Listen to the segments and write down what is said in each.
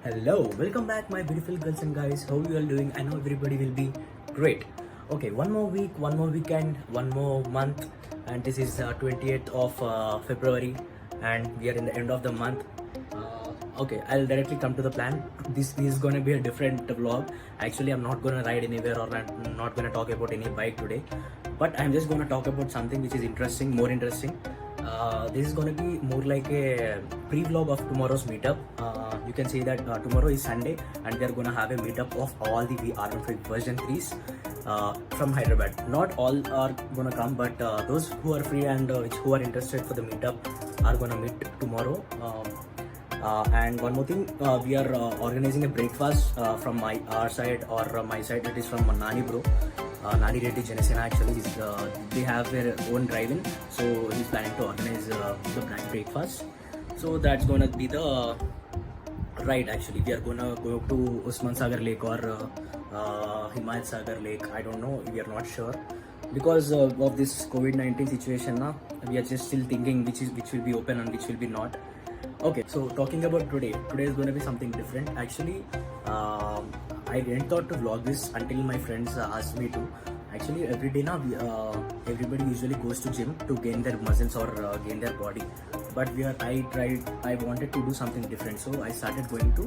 Hello, welcome back, my beautiful girls and guys. How you all doing? I know everybody will be great. Okay, one more week, one more weekend, one more month, and this is 28th of February, and we are in the end of the month. Okay, I'll directly come to the plan. This is gonna be a different vlog. Actually, I'm not gonna ride anywhere, or I'm not gonna talk about any bike today, but I'm just gonna talk about something which is interesting, more interesting. This is gonna be more like a pre-vlog of tomorrow's meetup. You can say that tomorrow is Sunday, and we are gonna have a meetup of all the VR15 version 3s from Hyderabad. Not all are gonna come, but those who are free and who are interested for the meetup are gonna meet tomorrow. And one more thing, we are organizing a breakfast from our side, or my side. It is from Nani bro, Nani Reddy Janasena. Actually, they have their own drive-in, so he's planning to organize the breakfast. So that's gonna be the ride. Actually, we are gonna go to Usman Sagar Lake or Himayat Sagar Lake. I don't know. We are not sure because of this COVID-19 situation. Now we are just still thinking which will be open and which will be not. Okay, so talking about today is going to be something different. Actually, I didn't thought to vlog this until my friends asked me to. Actually, every day now, everybody usually goes to gym to gain their muscles or gain their body. But I wanted to do something different, so I started going to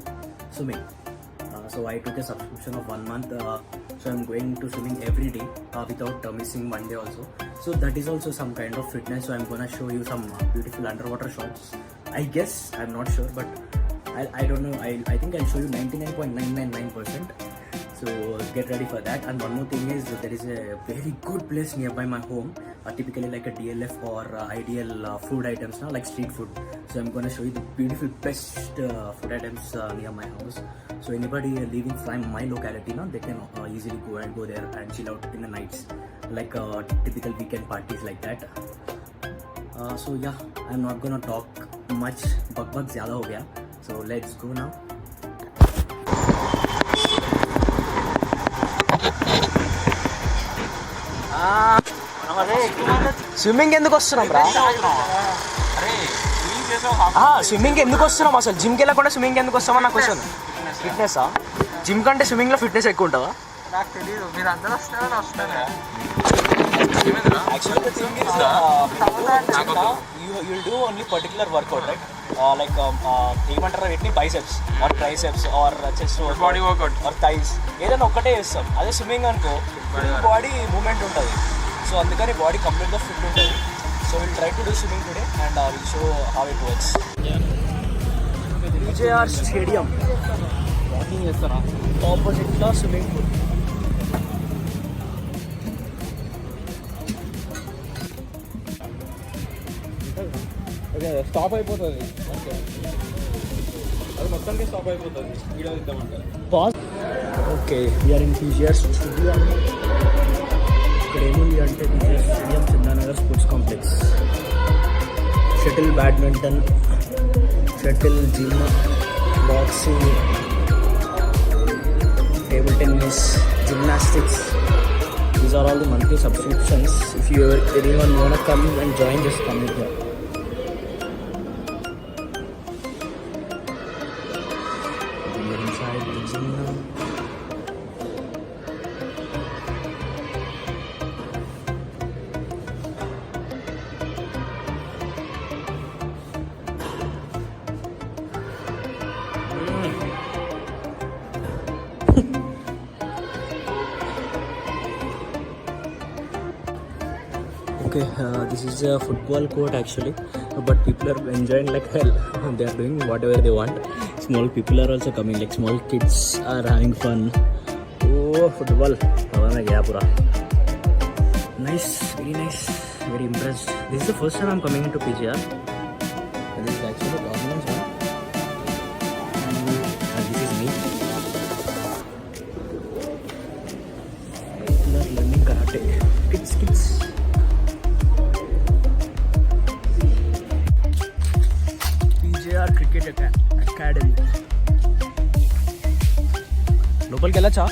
swimming. So I took a subscription of 1 month. So I'm going to swimming every day without missing one day also. So that is also some kind of fitness. So I'm gonna show you some beautiful underwater shots. I guess, I'm not sure, but I don't know. I think I'll show you 99.999%. So get ready for that. And one more thing is there is a very good place nearby my home, typically like a DLF or ideal food items now, like street food. So I'm gonna show you the beautiful best food items near my house. So anybody living from my locality now, they can easily go there and chill out in the nights, like typical weekend parties like that. So yeah, I'm not gonna talk much. Bak zyada ho gaya. So let's go now. Swimming ఎందుకు వస్తున్నాం రా? Swimming ఎందుకు వస్తున్నాం అసలు? జిమ్కి వెళ్ళకుండా swimming ఎందుకు వస్తామో నాకు క్వశ్చన్. ఫిట్నెస్ జిమ్ కంటే స్విమ్మింగ్లో ఫిట్నెస్ ఎక్కువ ఉంటుందా? నాకు తెలియదు, మీరు అందరూ వస్తారని వస్తారా? You'll do only particular workout, right? Like ఏమంటారు వీటిని, biceps or triceps or chest body workout or thighs, ఏదైనా ఒక్కటే చేస్తాం. అదే స్విమ్మింగ్ అనుకో బాడీ మూమెంట్ ఉంటుంది. సో అందుకని బాడీ కంప్లీట్గా ఫిట్ ఉంటుంది. So will try to do swimming today and will show how it works. VijayR stadium walking చేస్తారా? ఆపోజిట్లో స్విమ్మింగ్ పూల్. ఓకే, స్టాప్ అయిపోతుంది. ఓకే, అది మొత్తానికి స్టాప్ అయిపోతుంది. వీడియో ఇద్దామంటారు. Pause. Okay, we're in VijayR stadium. ఇక్కడ ఏముంది అంటే VijayR stadium, Chandanagar sports complex. Shuttle badminton, shuttle, gym, boxing, table tennis, gymnastics. These are all the monthly subscriptions. If anyone wanna come and join, just come in here. We are inside the gym now. Okay, this is a football court actually, but people are enjoying like hell. They are doing whatever they want. Small people are also coming, like small kids are having fun. Oh, football. Nice, very nice, very impressed. This is the first time I'm coming into PGR. This is actually the government's one. And this is me. People are learning karate. Kids. Cricket academy. లోపలికి వెళ్ళచ్చా?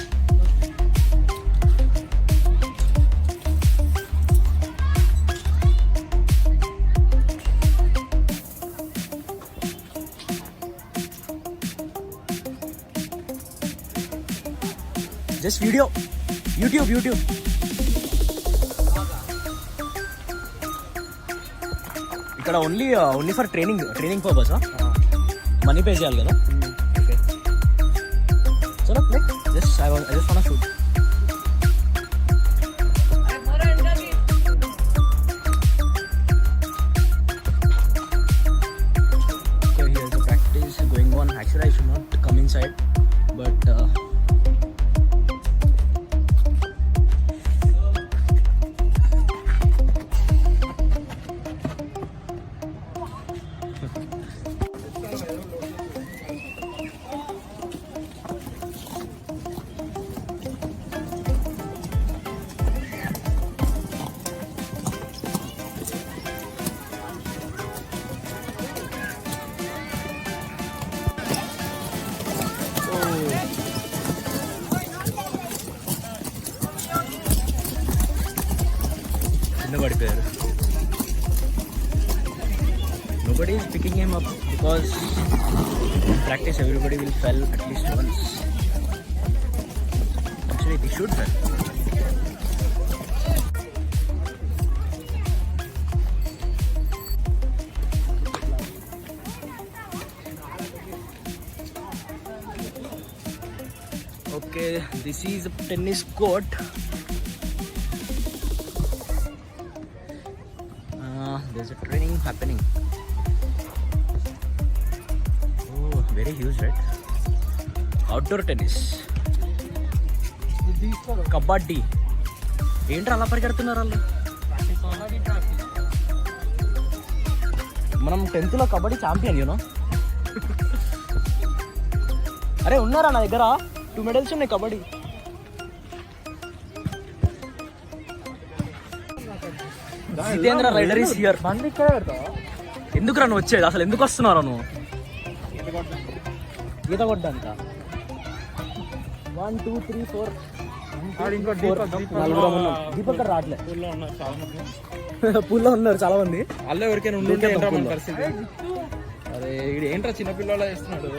Just video YouTube ఇక్కడ only for training purpose money pay చేయాలి కదా okay చలో play just I just want shoot Okay, here's the practice going on. Actually, I should not come inside, but కింద పడిపోయారు. Nobody is picking him up because in practice everybody will fall at least once. Actually, they should fall. Okay, this is a tennis court. There's a training happening. Oh, very huge, right? Outdoor tennis. Kabaddi ఏంట్రా అలా పరిగెడుతున్నారు వాళ్ళు? మనం 10th లో kabaddi champion you know. అరే ఉన్నారా నా దగ్గర 2 మెడల్స్ ఉన్నాయి kabaddi. Jitendra raider is here. ఎందుకురా నువ్వు వచ్చేది? అసలు ఎందుకు వస్తున్నారా నువ్వు? ఈత కొట్టడానిక? 1 2 3 4 దీపక్ రావట్లే. పూల్లో ఉన్నారు చాలా మంది. అల్ల ఎవరికైనా ఉండే పరిస్థితి. అరే ఇది ఏంట్రా చిన్నపిల్లల చేస్తున్నాడు.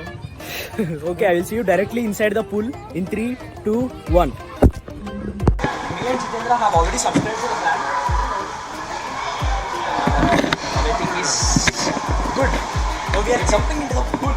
Okay, I will see you directly inside the pool in 3 2 1. Me and Jitendra have already subscribed to the plan. Everything is good. So we are jumping into the pool.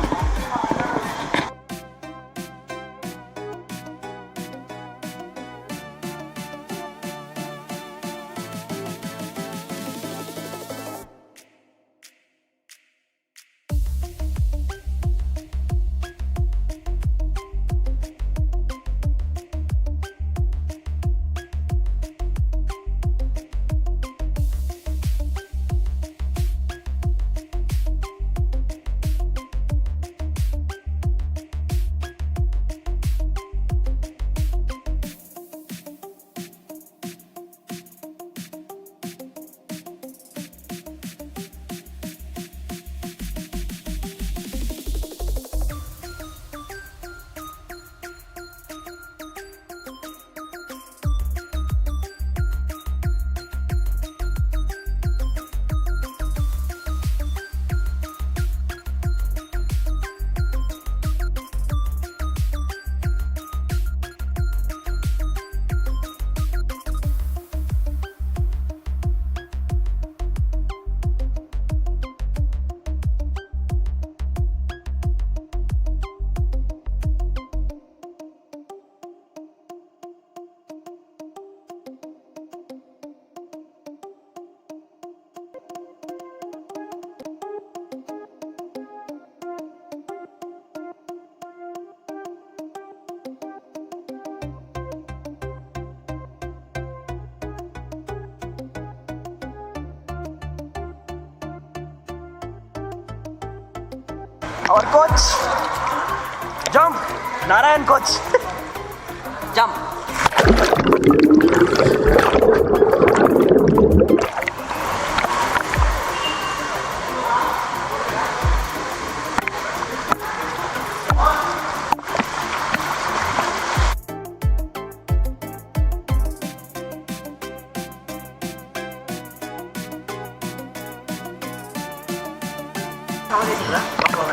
Our coach, jump. Narayan coach, jump.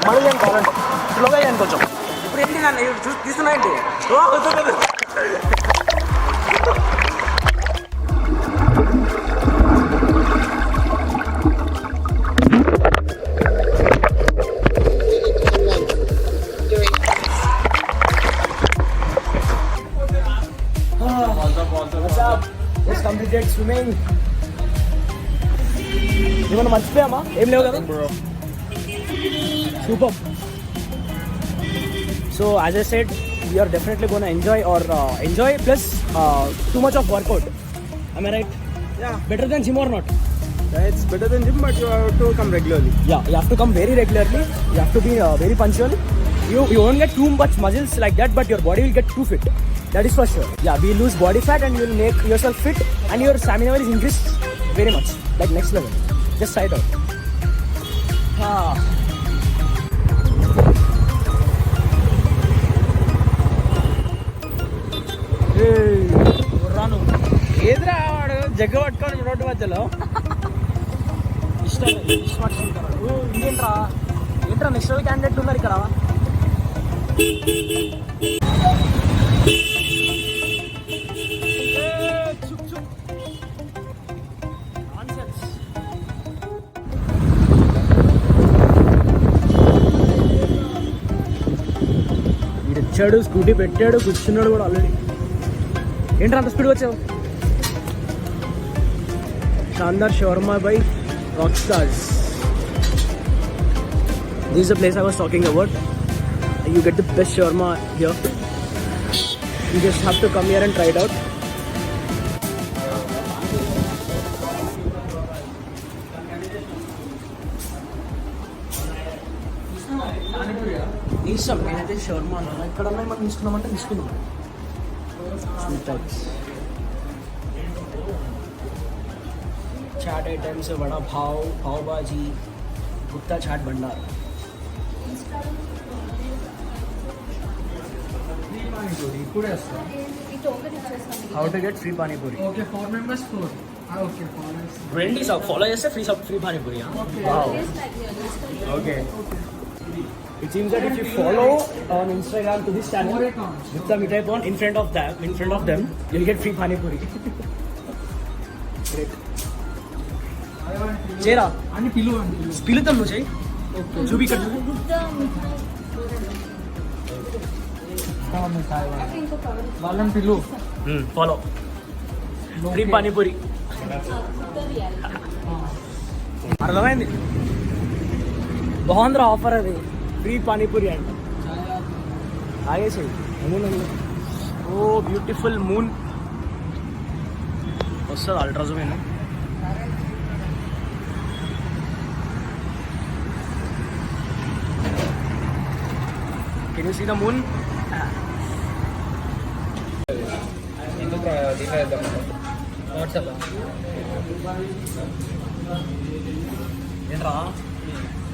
మళ్ళీ ఏం కావాలండి స్లోగా అయ్యాను కొంచెం. ఇప్పుడు ఏంటి నన్ను తీస్తున్నాయండి. What's up? Just completed swimming. ఏమన్నా మర్చిపోయామా? ఏం లేవు కదా? Super. So as I said, we are definitely gonna enjoy plus too much of workout. Am I right? Yeah, Better than gym or not? it's better than gym, but you have to come regularly. Yeah, you have to come very regularly. You have to be very punctual. You won't get too much muscles like that, but your body will get too fit. That is for sure. Yeah, we lose body fat and you will make yourself fit, and your stamina will increase very much, like next level. Just try it out. రాను ఏదిరా వాడు జగ్గ పట్టుకొని road మధ్యలో ఏంట్రా next level క్యాండిడేట్లు ఉన్నారు ఇక్కడ. వచ్చాడు, స్కూటీ పెట్టాడు, కూర్చున్నాడు కూడా ఆల్రెడీ. ఏంట్రా అంత స్పీడ్ వచ్చావు? Shandar Shawarma by Rockstars. This is the place I was talking about. You get the best shawarma here. You just have to come here and try it out. ఇష్టం నేనైతే shawarma అన్నా. ఎక్కడన్నా మనం తీసుకున్నామంటే తీసుకుందాం. चाट आइटम्स वड़ा पाव, पाव भाजी, गुप्ता चाट भंडार. ఇప్పుడే వస్తా. How to get free pani puri? Okay 4 members 4. Okay 4 members. Trendy sub follow చేస్తే free pani puri. Wow. Okay. It seems that if you follow on Instagram to this channel, Gupta Mithai Pawan, in front of them, you'll get free pani puri. Great. చేరా అని పిలువండి. పిలుతాం నువ్వు చేయి. చూపి ఇక్కడ వాళ్ళని పిలువు. Follow free panipuri. అర్థమైంది. బాగుందిరా offer అది, ఫ్రీ పానీపూరి అంట. ఆగేసేయి. ఓ బ్యూటిఫుల్ మూన్ వస్తుంది అల్ట్రాజూమ్. Can you see the moon? WhatsApp ఏంట్రా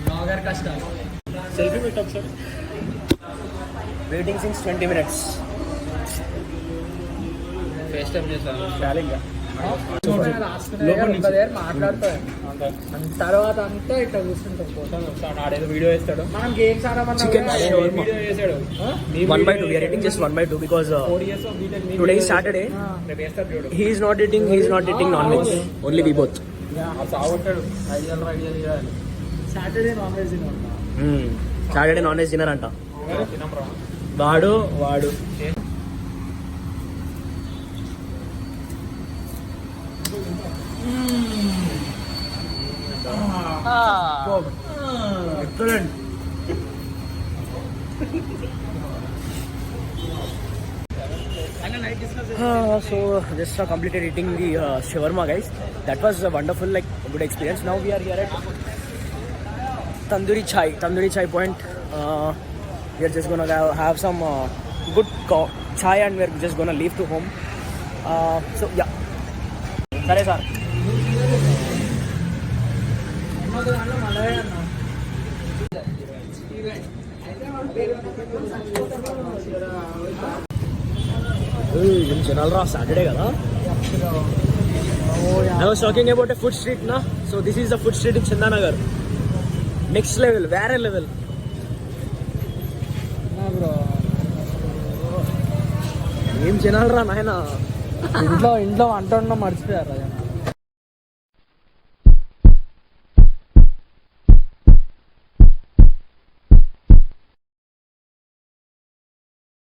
నాగర్ కష్టం. సెల్ఫీ పెట్టు ఒకసారి. Waiting since 20 minutes. Face time చేస్తాను. చాలింగా మాట్లాడతాడు. తర్వాత అంతా ఇట్లా కూర్చుంటాం. ఫోటో ఆడేదో వీడియో వేస్తాడు. మనం గేమ్స్ ఆడమన్నా వీడియో వేసాడు. 1/2. We are eating just 1/2 because 4 years of BTech today is Saturday. He is not eating non-veg. Only we both. సాగుంటాడు. Idea Saturday non veg Saturday non veg dinner అంట. తినరా వాడు excellent. So just completed eating the shawarma, guys. That was a wonderful, like good experience. Now we are here at Tandoori Chai Point. We are just gonna have some good chai and we're just gonna leave to home. So yeah. Sare sir. Saturday kada. I was talking about a food street na. So this is the food street in Chandanagar. Next level, where level. ఏం తినాలరా నాయన ఇంట్లో వంట ఉండడం మర్చిపోయారు జనం.